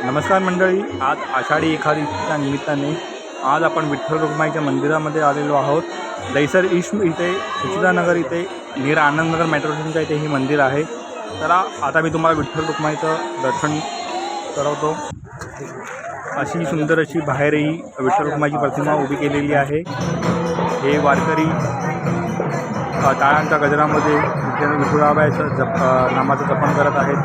नमस्कार मंडळी, आज आषाढी एकादशीच्या निमित्ताने आज आपण विठ्ठल रुक्माईच्या मंदिरामध्ये आलेलो आहोत। दहिसर ईस्ट इथे सुचितानगर इथे नीर आनंदनगर मेट्रो स्टेशनच्या इथे ही मंदिर आहे। तर आता मी तुम्हाला विठ्ठल रुक्माईचं दर्शन करवतो। अशी सुंदर अशी बाहेरही विठ्ठल रुक्माईची प्रतिमा उभी केलेली आहे। हे वारकरी टाळांच्या गजरामध्ये विठुरायाचं नामाचं जपन करत आहेत।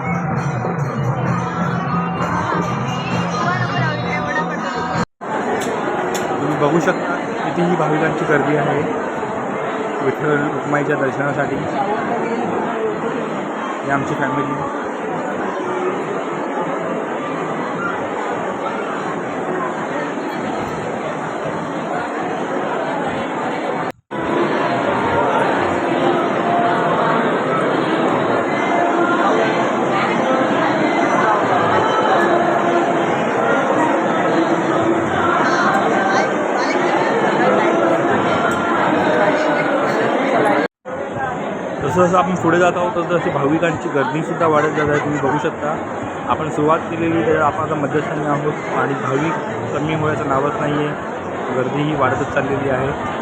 तुम्ही बघू शकता कितीही भाविकांची गर्दी आहे विठ्ठल रुक्माईच्या दर्शनासाठी। ही आमची फॅमिली। जसं आपण पुढे जात आहोत तसं अशी भाविकांची गर्दीसुद्धा वाढत जात आहे। तुम्ही बघू शकता आपण सुरुवात केलेली तर आपण आता मध्यस्थानी आहोत आणि भाविक कमी होण्याचं नावच नाही आहे। गर्दीही वाढतच चाललेली आहे।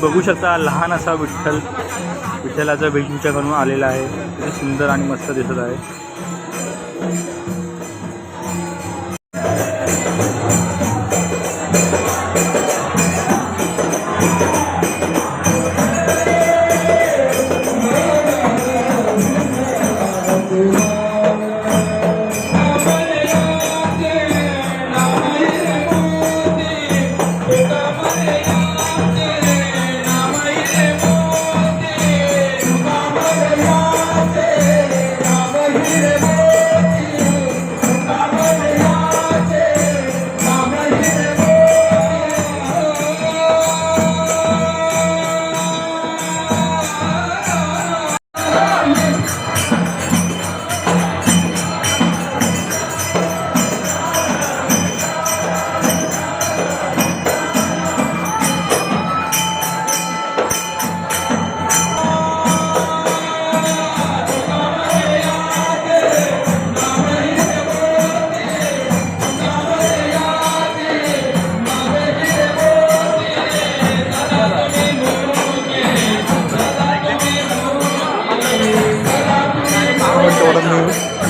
बघू शकता लहान असा विठ्ठलाचा वेशभूषा करून आलेला आहे। किती सुंदर आणि मस्त दिसत आहे।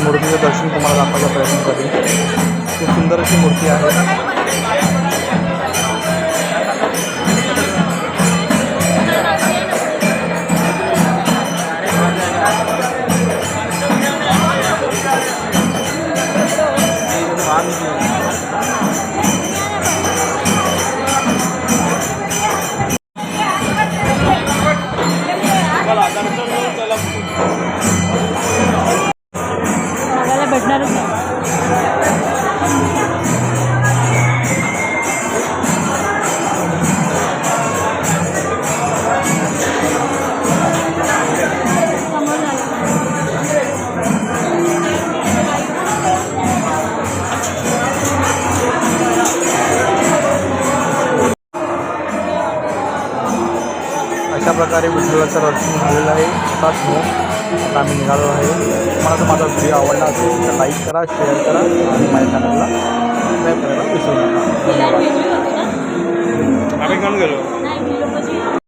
मूर्तीचं दर्शन तुम्हाला दाखवायचा प्रयत्न करेन। खूप सुंदर अशी मूर्ती आहे। बघायला भेटणारच नाही। प्रकारे विठ्ठलाचं दर्शन झालेलं आहे. असाच हो आता आम्ही निघालो आहे. तुम्हाला जर माझा व्हिडिओ आवडला असेल तर लाईक करा, शेअर करा आणि माझ्या चॅनलला सबस्क्राईब करायला विसरू नका. धन्यवाद. आम्ही घेऊन गेलो.